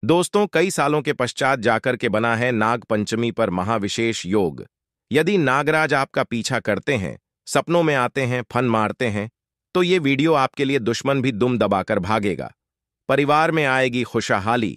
दोस्तों, कई सालों के पश्चात जाकर के बना है नाग पंचमी पर महाविशेष योग। यदि नागराज आपका पीछा करते हैं, सपनों में आते हैं, फन मारते हैं, तो ये वीडियो आपके लिए दुश्मन भी दुम दबाकर भागेगा। परिवार में आएगी खुशहाली।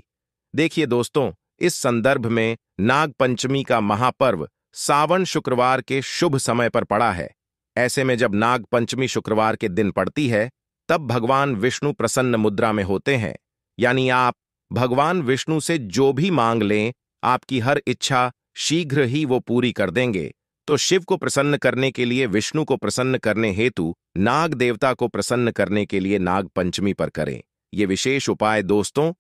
देखिए दोस्तों, इस संदर्भ में नाग पंचमी का महापर्व सावन शुक्रवार के शुभ समय पर पड़ा है। ऐसे में जब नाग पंचमी शुक्रवार के दिन पड़ती है, तब भगवान विष्णु प्रसन्न मुद्रा में होते हैं। यानी आप भगवान विष्णु से जो भी मांग लें, आपकी हर इच्छा शीघ्र ही वो पूरी कर देंगे। तो शिव को प्रसन्न करने के लिए, विष्णु को प्रसन्न करने हेतु नाग देवता को प्रसन्न करने के लिए नाग पंचमी पर करें ये विशेष उपाय। दोस्तों,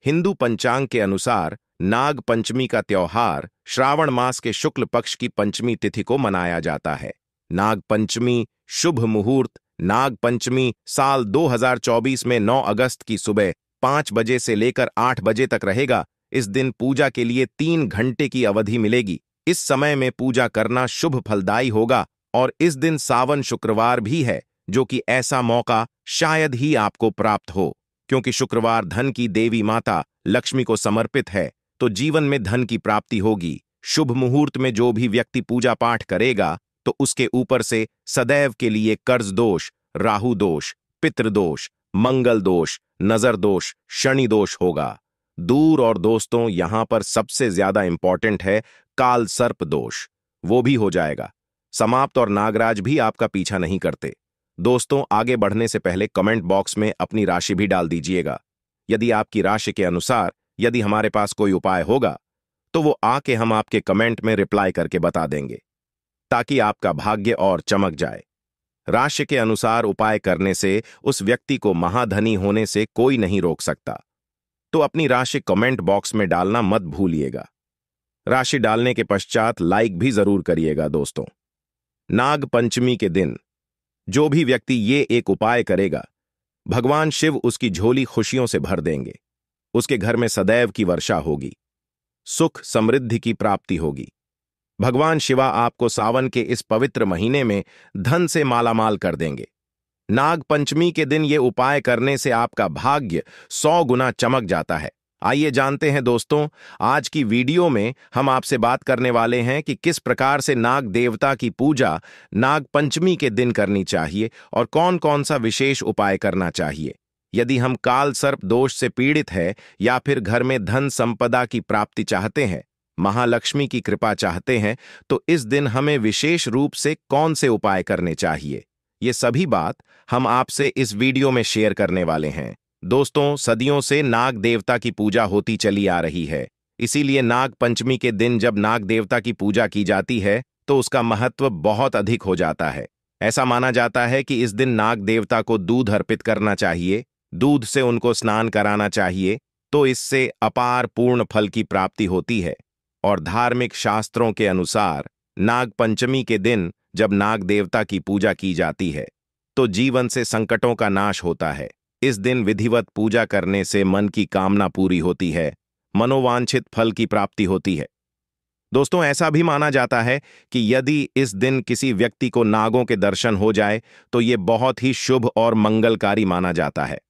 हिंदू पंचांग के अनुसार नाग पंचमी का त्योहार श्रावण मास के शुक्ल पक्ष की पंचमी तिथि को मनाया जाता है। नाग पंचमी शुभ मुहूर्त नाग पंचमी साल 2024 में 9 अगस्त की सुबह 5 बजे से लेकर 8 बजे तक रहेगा। इस दिन पूजा के लिए 3 घंटे की अवधि मिलेगी। इस समय में पूजा करना शुभ फलदायी होगा और इस दिन सावन शुक्रवार भी है, जो कि ऐसा मौका शायद ही आपको प्राप्त हो, क्योंकि शुक्रवार धन की देवी माता लक्ष्मी को समर्पित है, तो जीवन में धन की प्राप्ति होगी। शुभ मुहूर्त में जो भी व्यक्ति पूजा पाठ करेगा, तो उसके ऊपर से सदैव के लिए कर्ज दोष, राहु दोष, पितृदोष, मंगल दोष, नजर दोष, शनि दोष होगा दूर। और दोस्तों, यहां पर सबसे ज्यादा इंपॉर्टेंट है काल सर्प दोष, वो भी हो जाएगा समाप्त और नागराज भी आपका पीछा नहीं करते। दोस्तों, आगे बढ़ने से पहले कमेंट बॉक्स में अपनी राशि भी डाल दीजिएगा। यदि आपकी राशि के अनुसार यदि हमारे पास कोई उपाय होगा, तो वो आके हम आपके कमेंट में रिप्लाई करके बता देंगे, ताकि आपका भाग्य और चमक जाए। राशि के अनुसार उपाय करने से उस व्यक्ति को महाधनी होने से कोई नहीं रोक सकता। तो अपनी राशि कमेंट बॉक्स में डालना मत भूलिएगा। राशि डालने के पश्चात लाइक भी जरूर करिएगा। दोस्तों, नाग पंचमी के दिन जो भी व्यक्ति ये एक उपाय करेगा, भगवान शिव उसकी झोली खुशियों से भर देंगे। उसके घर में सदैव की वर्षा होगी, सुख समृद्धि की प्राप्ति होगी। भगवान शिवा आपको सावन के इस पवित्र महीने में धन से मालामाल कर देंगे। नाग पंचमी के दिन ये उपाय करने से आपका भाग्य 100 गुना चमक जाता है। आइए जानते हैं दोस्तों, आज की वीडियो में हम आपसे बात करने वाले हैं कि किस प्रकार से नाग देवता की पूजा नाग पंचमी के दिन करनी चाहिए और कौन कौन सा विशेष उपाय करना चाहिए। यदि हम काल सर्प दोष से पीड़ित है या फिर घर में धन संपदा की प्राप्ति चाहते हैं, महालक्ष्मी की कृपा चाहते हैं, तो इस दिन हमें विशेष रूप से कौन से उपाय करने चाहिए, ये सभी बात हम आपसे इस वीडियो में शेयर करने वाले हैं। दोस्तों, सदियों से नाग देवता की पूजा होती चली आ रही है। इसीलिए नाग पंचमी के दिन जब नाग देवता की पूजा की जाती है, तो उसका महत्व बहुत अधिक हो जाता है। ऐसा माना जाता है कि इस दिन नाग देवता को दूध अर्पित करना चाहिए, दूध से उनको स्नान कराना चाहिए, तो इससे अपार पूर्ण फल की प्राप्ति होती है। और धार्मिक शास्त्रों के अनुसार नाग पंचमी के दिन जब नाग देवता की पूजा की जाती है, तो जीवन से संकटों का नाश होता है। इस दिन विधिवत पूजा करने से मन की कामना पूरी होती है, मनोवांछित फल की प्राप्ति होती है। दोस्तों, ऐसा भी माना जाता है कि यदि इस दिन किसी व्यक्ति को नागों के दर्शन हो जाए, तो ये बहुत ही शुभ और मंगलकारी माना जाता है।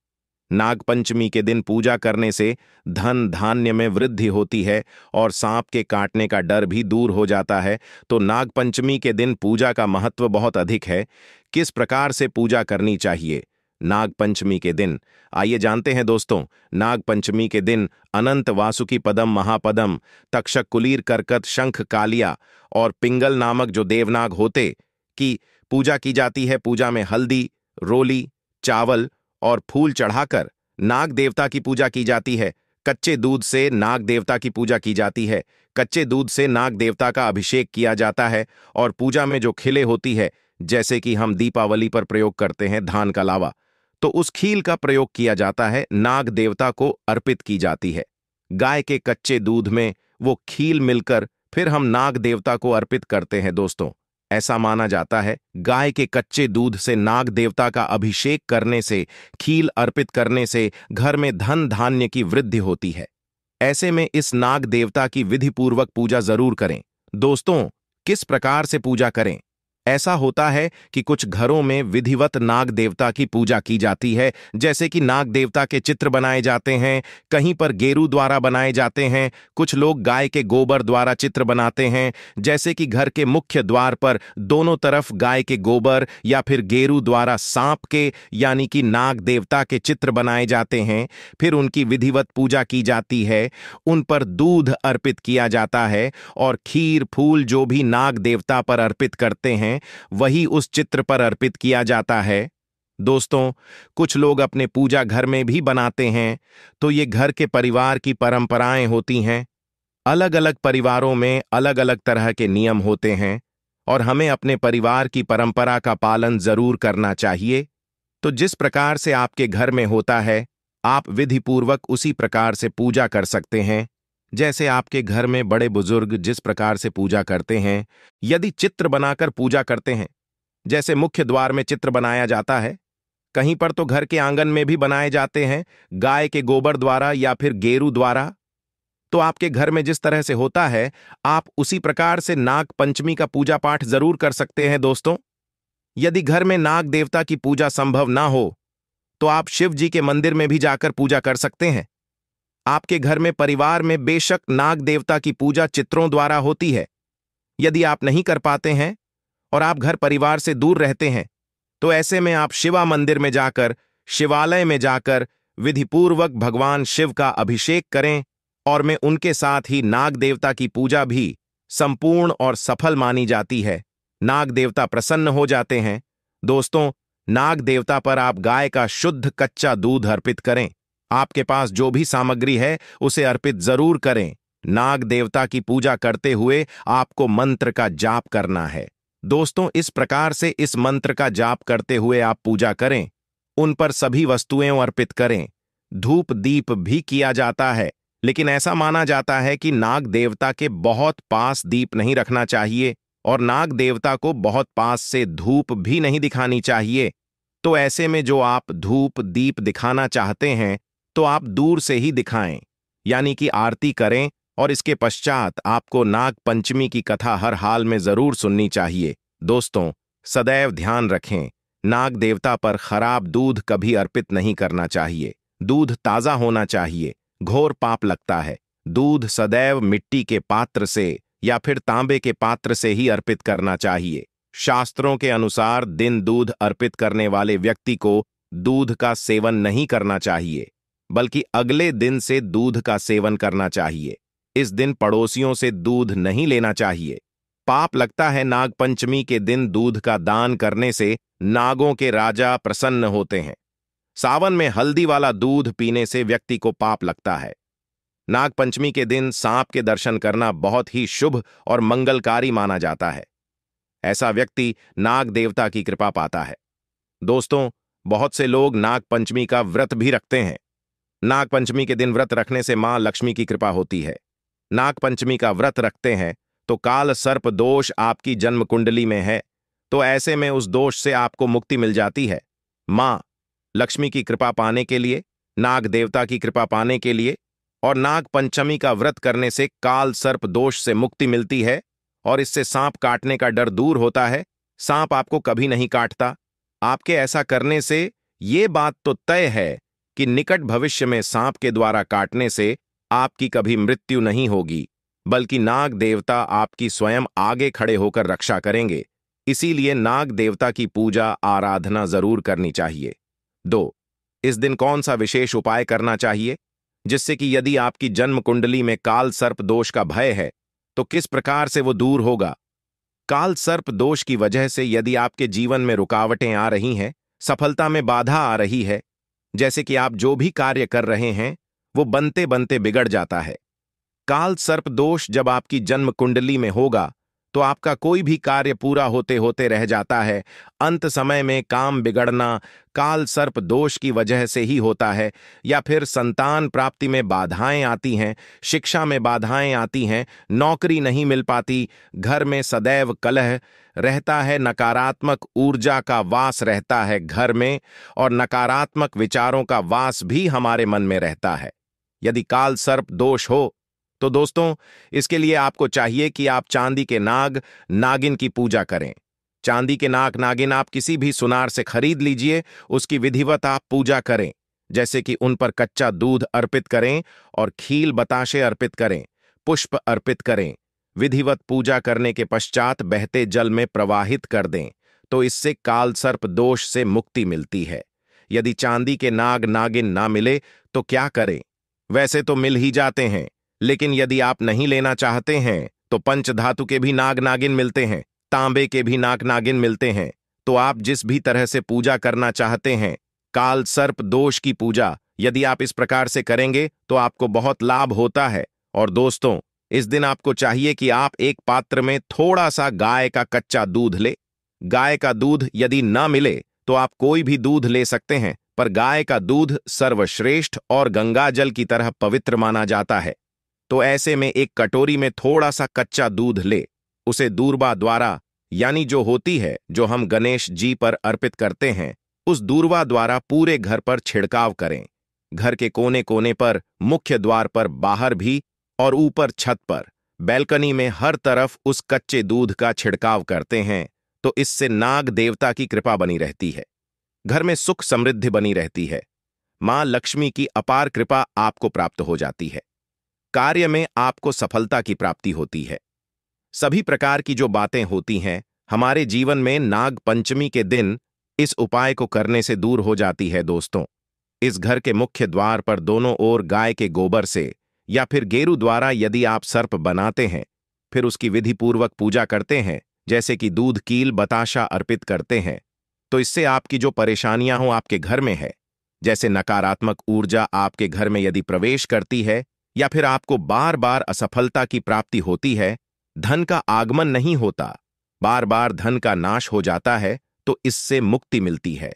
नाग पंचमी के दिन पूजा करने से धन धान्य में वृद्धि होती है और सांप के काटने का डर भी दूर हो जाता है। तो नाग पंचमी के दिन पूजा का महत्व बहुत अधिक है। किस प्रकार से पूजा करनी चाहिए नाग पंचमी के दिन, आइए जानते हैं दोस्तों। नाग पंचमी के दिन अनंत वासुकी पदम महापदम तक्षक कुलीर करकत शंख कालिया और पिंगल नामक जो देवनाग होते की पूजा की जाती है। पूजा में हल्दी, रोली, चावल और फूल चढ़ाकर नाग देवता की पूजा की जाती है। कच्चे दूध से नाग देवता की पूजा की जाती है। कच्चे दूध से नाग देवता का अभिषेक किया जाता है और पूजा में जो खिले होती है, जैसे कि हम दीपावली पर प्रयोग करते हैं धान का लावा, तो उस खील का प्रयोग किया जाता है, नाग देवता को अर्पित की जाती है। गाय के कच्चे दूध में वो खील मिलकर फिर हम नाग देवता को अर्पित करते हैं। दोस्तों, ऐसा माना जाता है गाय के कच्चे दूध से नाग देवता का अभिषेक करने से, खील अर्पित करने से घर में धन धान्य की वृद्धि होती है। ऐसे में इस नाग देवता की विधिपूर्वक पूजा जरूर करें। दोस्तों, किस प्रकार से पूजा करें, ऐसा होता है कि कुछ घरों में विधिवत नाग देवता की पूजा की जाती है, जैसे कि नाग देवता के चित्र बनाए जाते हैं, कहीं पर गेरू द्वारा बनाए जाते हैं, कुछ लोग गाय के गोबर द्वारा चित्र बनाते हैं, जैसे कि घर के मुख्य द्वार पर दोनों तरफ गाय के गोबर या फिर गेरू द्वारा सांप के यानी कि नाग देवता के चित्र बनाए जाते हैं। फिर उनकी विधिवत पूजा की जाती है, उन पर दूध अर्पित किया जाता है और खीर फूल जो भी नाग देवता पर अर्पित करते हैं वही उस चित्र पर अर्पित किया जाता है। दोस्तों, कुछ लोग अपने पूजा घर में भी बनाते हैं, तो ये घर के परिवार की परंपराएं होती हैं। अलग अलग परिवारों में अलग अलग तरह के नियम होते हैं और हमें अपने परिवार की परंपरा का पालन जरूर करना चाहिए। तो जिस प्रकार से आपके घर में होता है, आप विधिपूर्वक उसी प्रकार से पूजा कर सकते हैं। जैसे आपके घर में बड़े बुजुर्ग जिस प्रकार से पूजा करते हैं, यदि चित्र बनाकर पूजा करते हैं, जैसे मुख्य द्वार में चित्र बनाया जाता है, कहीं पर तो घर के आंगन में भी बनाए जाते हैं गाय के गोबर द्वारा या फिर गेरू द्वारा, तो आपके घर में जिस तरह से होता है, आप उसी प्रकार से नाग पंचमी का पूजा पाठ जरूर कर सकते हैं। दोस्तों, यदि घर में नाग देवता की पूजा संभव ना हो, तो आप शिव जी के मंदिर में भी जाकर पूजा कर सकते हैं। आपके घर में परिवार में बेशक नाग देवता की पूजा चित्रों द्वारा होती है। यदि आप नहीं कर पाते हैं और आप घर परिवार से दूर रहते हैं, तो ऐसे में आप शिवा मंदिर में जाकर, शिवालय में जाकर विधिपूर्वक भगवान शिव का अभिषेक करें और में उनके साथ ही नाग देवता की पूजा भी संपूर्ण और सफल मानी जाती है। नाग देवता प्रसन्न हो जाते हैं। दोस्तों, नाग देवता पर आप गाय का शुद्ध कच्चा दूध अर्पित करें। आपके पास जो भी सामग्री है उसे अर्पित जरूर करें। नाग देवता की पूजा करते हुए आपको मंत्र का जाप करना है। दोस्तों, इस प्रकार से इस मंत्र का जाप करते हुए आप पूजा करें, उन पर सभी वस्तुएं अर्पित करें। धूप दीप भी किया जाता है, लेकिन ऐसा माना जाता है कि नाग देवता के बहुत पास दीप नहीं रखना चाहिए और नाग देवता को बहुत पास से धूप भी नहीं दिखानी चाहिए। तो ऐसे में जो आप धूप दीप दिखाना चाहते हैं, तो आप दूर से ही दिखाएं, यानी कि आरती करें, और इसके पश्चात आपको नाग पंचमी की कथा हर हाल में जरूर सुननी चाहिए। दोस्तों, सदैव ध्यान रखें, नाग देवता पर खराब दूध कभी अर्पित नहीं करना चाहिए। दूध ताजा होना चाहिए, घोर पाप लगता है। दूध सदैव मिट्टी के पात्र से या फिर तांबे के पात्र से ही अर्पित करना चाहिए। शास्त्रों के अनुसार दिन दूध अर्पित करने वाले व्यक्ति को दूध का सेवन नहीं करना चाहिए, बल्कि अगले दिन से दूध का सेवन करना चाहिए। इस दिन पड़ोसियों से दूध नहीं लेना चाहिए। पाप लगता है नाग पंचमी के दिन दूध का दान करने से नागों के राजा प्रसन्न होते हैं। सावन में हल्दी वाला दूध पीने से व्यक्ति को पाप लगता है। नाग पंचमी के दिन सांप के दर्शन करना बहुत ही शुभ और मंगलकारी माना जाता है। ऐसा व्यक्ति नाग देवता की कृपा पाता है। दोस्तों, बहुत से लोग नाग पंचमी का व्रत भी रखते हैं। नाग पंचमी के दिन व्रत रखने से मां लक्ष्मी की कृपा होती है। नाग पंचमी का व्रत रखते हैं तो काल सर्प दोष आपकी जन्म कुंडली में है, तो ऐसे में उस दोष से आपको मुक्ति मिल जाती है। मां लक्ष्मी की कृपा पाने के लिए, नाग देवता की कृपा पाने के लिए और नाग पंचमी का व्रत करने से काल सर्प दोष से मुक्ति मिलती है और इससे सांप काटने का डर दूर होता है। सांप आपको कभी नहीं काटता। आपके ऐसा करने से ये बात तो तय है कि निकट भविष्य में सांप के द्वारा काटने से आपकी कभी मृत्यु नहीं होगी, बल्कि नाग देवता आपकी स्वयं आगे खड़े होकर रक्षा करेंगे। इसीलिए नाग देवता की पूजा आराधना जरूर करनी चाहिए। 2. इस दिन कौन सा विशेष उपाय करना चाहिए, जिससे कि यदि आपकी जन्म कुंडली में काल सर्प दोष का भय है तो किस प्रकार से वो दूर होगा। काल सर्प दोष की वजह से यदि आपके जीवन में रुकावटें आ रही हैं, सफलता में बाधा आ रही है, जैसे कि आप जो भी कार्य कर रहे हैं वो बनते बनते बिगड़ जाता है। काल सर्प दोष जब आपकी जन्म कुंडली में होगा तो आपका कोई भी कार्य पूरा होते होते रह जाता है। अंत समय में काम बिगड़ना काल सर्प दोष की वजह से ही होता है, या फिर संतान प्राप्ति में बाधाएं आती हैं, शिक्षा में बाधाएं आती हैं, नौकरी नहीं मिल पाती, घर में सदैव कलह रहता है, नकारात्मक ऊर्जा का वास रहता है घर में और नकारात्मक विचारों का वास भी हमारे मन में रहता है। यदि काल सर्प दोष हो तो दोस्तों, इसके लिए आपको चाहिए कि आप चांदी के नाग नागिन की पूजा करें। चांदी के नाग नागिन आप किसी भी सुनार से खरीद लीजिए, उसकी विधिवत आप पूजा करें, जैसे कि उन पर कच्चा दूध अर्पित करें और खील बताशे अर्पित करें, पुष्प अर्पित करें। विधिवत पूजा करने के पश्चात बहते जल में प्रवाहित कर दें, तो इससे काल सर्प दोष से मुक्ति मिलती है। यदि चांदी के नाग नागिन ना मिले तो क्या करें? वैसे तो मिल ही जाते हैं, लेकिन यदि आप नहीं लेना चाहते हैं तो पंचधातु के भी नाग नागिन मिलते हैं, तांबे के भी नाग नागिन मिलते हैं। तो आप जिस भी तरह से पूजा करना चाहते हैं, काल सर्प दोष की पूजा यदि आप इस प्रकार से करेंगे तो आपको बहुत लाभ होता है। और दोस्तों, इस दिन आपको चाहिए कि आप एक पात्र में थोड़ा सा गाय का कच्चा दूध ले। गाय का दूध यदि ना मिले तो आप कोई भी दूध ले सकते हैं, पर गाय का दूध सर्वश्रेष्ठ और गंगा जल की तरह पवित्र माना जाता है। तो ऐसे में एक कटोरी में थोड़ा सा कच्चा दूध ले, उसे दूर्वा द्वारा, यानी जो होती है जो हम गणेश जी पर अर्पित करते हैं, उस दूर्वा द्वारा पूरे घर पर छिड़काव करें। घर के कोने कोने पर, मुख्य द्वार पर, बाहर भी और ऊपर छत पर, बैल्कनी में हर तरफ उस कच्चे दूध का छिड़काव करते हैं। तो इससे नाग देवता की कृपा बनी रहती है, घर में सुख समृद्धि बनी रहती है, मां लक्ष्मी की अपार कृपा आपको प्राप्त हो जाती है, कार्य में आपको सफलता की प्राप्ति होती है। सभी प्रकार की जो बातें होती हैं हमारे जीवन में नाग पंचमी के दिन इस उपाय को करने से दूर हो जाती है। दोस्तों, इस घर के मुख्य द्वार पर दोनों ओर गाय के गोबर से या फिर गेरू द्वारा यदि आप सर्प बनाते हैं, फिर उसकी विधि पूर्वक पूजा करते हैं, जैसे कि दूध कील बताशा अर्पित करते हैं, तो इससे आपकी जो परेशानियां हो आपके घर में है, जैसे नकारात्मक ऊर्जा आपके घर में यदि प्रवेश करती है या फिर आपको बार बार असफलता की प्राप्ति होती है, धन का आगमन नहीं होता, बार बार धन का नाश हो जाता है, तो इससे मुक्ति मिलती है।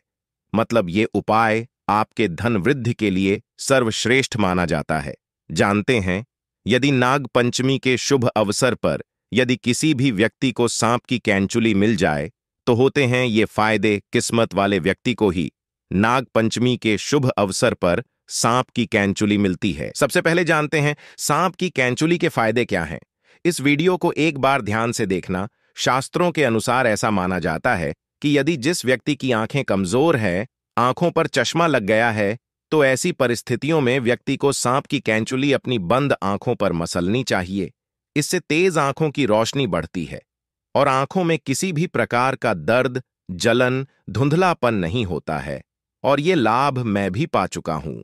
मतलब ये उपाय आपके धन वृद्धि के लिए सर्वश्रेष्ठ माना जाता है। जानते हैं, यदि नाग पंचमी के शुभ अवसर पर यदि किसी भी व्यक्ति को सांप की कैंचुली मिल जाए तो होते हैं ये फायदे किस्मत वाले व्यक्ति को ही नाग पंचमी के शुभ अवसर पर सांप की कैंचुली मिलती है। सबसे पहले जानते हैं सांप की कैंचुली के फायदे क्या हैं। इस वीडियो को एक बार ध्यान से देखना। शास्त्रों के अनुसार ऐसा माना जाता है कि यदि जिस व्यक्ति की आंखें कमजोर है, आंखों पर चश्मा लग गया है, तो ऐसी परिस्थितियों में व्यक्ति को सांप की कैंचुली अपनी बंद आंखों पर मसलनी चाहिए। इससे तेज आंखों की रोशनी बढ़ती है और आंखों में किसी भी प्रकार का दर्द, जलन, धुंधलापन नहीं होता है। और ये लाभ मैं भी पा चुका हूं।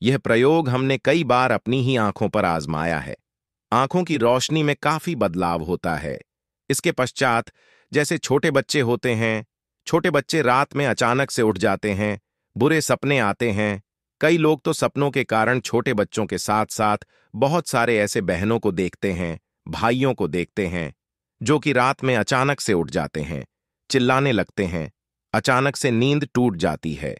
यह प्रयोग हमने कई बार अपनी ही आंखों पर आजमाया है। आंखों की रोशनी में काफी बदलाव होता है। इसके पश्चात जैसे छोटे बच्चे होते हैं, छोटे बच्चे रात में अचानक से उठ जाते हैं, बुरे सपने आते हैं। कई लोग तो सपनों के कारण छोटे बच्चों के साथ साथ बहुत सारे ऐसे बहनों को देखते हैं, भाइयों को देखते हैं, जो कि रात में अचानक से उठ जाते हैं, चिल्लाने लगते हैं, अचानक से नींद टूट जाती है,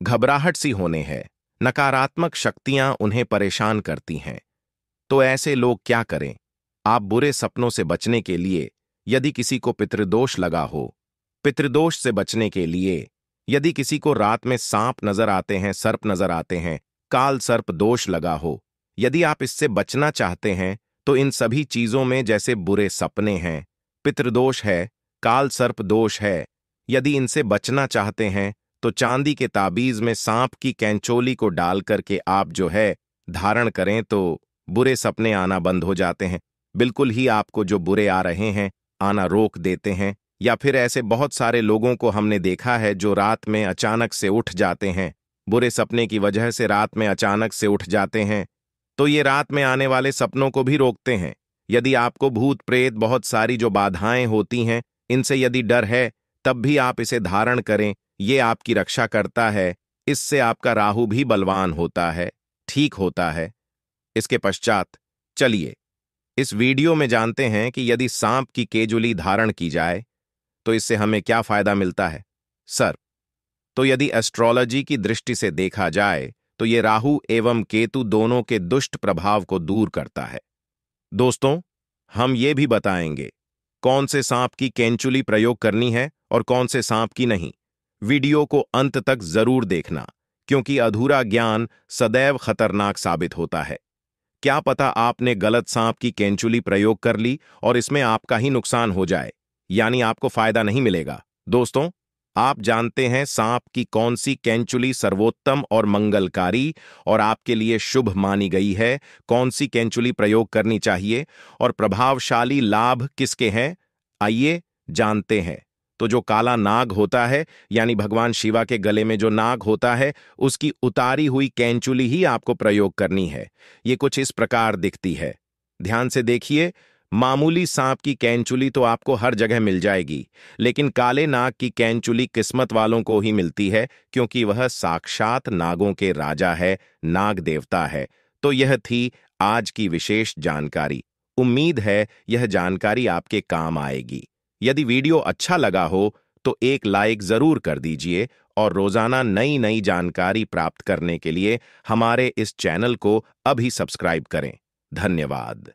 घबराहट सी होने है, नकारात्मक शक्तियां उन्हें परेशान करती हैं। तो ऐसे लोग क्या करें? आप बुरे सपनों से बचने के लिए यदि किसी को पितृदोष लगा हो, पितृदोष से बचने के लिए यदि किसी को रात में सांप नजर आते हैं, सर्प नजर आते हैं, काल सर्प दोष लगा हो, यदि आप इससे बचना चाहते हैं तो इन सभी चीजों में जैसे बुरे सपने हैं, पितृदोष है, काल सर्प दोष है, यदि इनसे बचना चाहते हैं तो चांदी के ताबीज में सांप की कैंचोली को डाल करके आप जो है धारण करें तो बुरे सपने आना बंद हो जाते हैं। बिल्कुल ही आपको जो बुरे आ रहे हैं आना रोक देते हैं। या फिर ऐसे बहुत सारे लोगों को हमने देखा है जो रात में अचानक से उठ जाते हैं, बुरे सपने की वजह से रात में अचानक से उठ जाते हैं, तो ये रात में आने वाले सपनों को भी रोकते हैं। यदि आपको भूत प्रेत बहुत सारी जो बाधाएं होती हैं इनसे यदि डर है, तब भी आप इसे धारण करें, ये आपकी रक्षा करता है। इससे आपका राहु भी बलवान होता है, ठीक होता है। इसके पश्चात चलिए इस वीडियो में जानते हैं कि यदि सांप की केजुली धारण की जाए तो इससे हमें क्या फायदा मिलता है। सर, तो यदि एस्ट्रोलॉजी की दृष्टि से देखा जाए तो ये राहु एवं केतु दोनों के दुष्ट प्रभाव को दूर करता है। दोस्तों, हम ये भी बताएंगे कौन से सांप की कैंचुली प्रयोग करनी है और कौन से सांप की नहीं। वीडियो को अंत तक जरूर देखना, क्योंकि अधूरा ज्ञान सदैव खतरनाक साबित होता है। क्या पता आपने गलत सांप की कैंचुली प्रयोग कर ली और इसमें आपका ही नुकसान हो जाए। यानी आपको फायदा नहीं मिलेगा। दोस्तों, आप जानते हैं सांप की कौन सी कैंचुली सर्वोत्तम और मंगलकारी और आपके लिए शुभ मानी गई है? कौन सी कैंचुली प्रयोग करनी चाहिए और प्रभावशाली लाभ किसके हैं? आइए जानते हैं। तो जो काला नाग होता है, यानी भगवान शिवा के गले में जो नाग होता है, उसकी उतारी हुई कैंचुली ही आपको प्रयोग करनी है। ये कुछ इस प्रकार दिखती है। ध्यान से देखिए। मामूली सांप की कैंचुली तो आपको हर जगह मिल जाएगी, लेकिन काले नाग की कैंचुली किस्मत वालों को ही मिलती है, क्योंकि वह साक्षात नागों के राजा है, नाग देवता है। तो यह थी आज की विशेष जानकारी। उम्मीद है यह जानकारी आपके काम आएगी। यदि वीडियो अच्छा लगा हो तो एक लाइक जरूर कर दीजिए और रोजाना नई नई जानकारी प्राप्त करने के लिए हमारे इस चैनल को अभी सब्सक्राइब करें। धन्यवाद।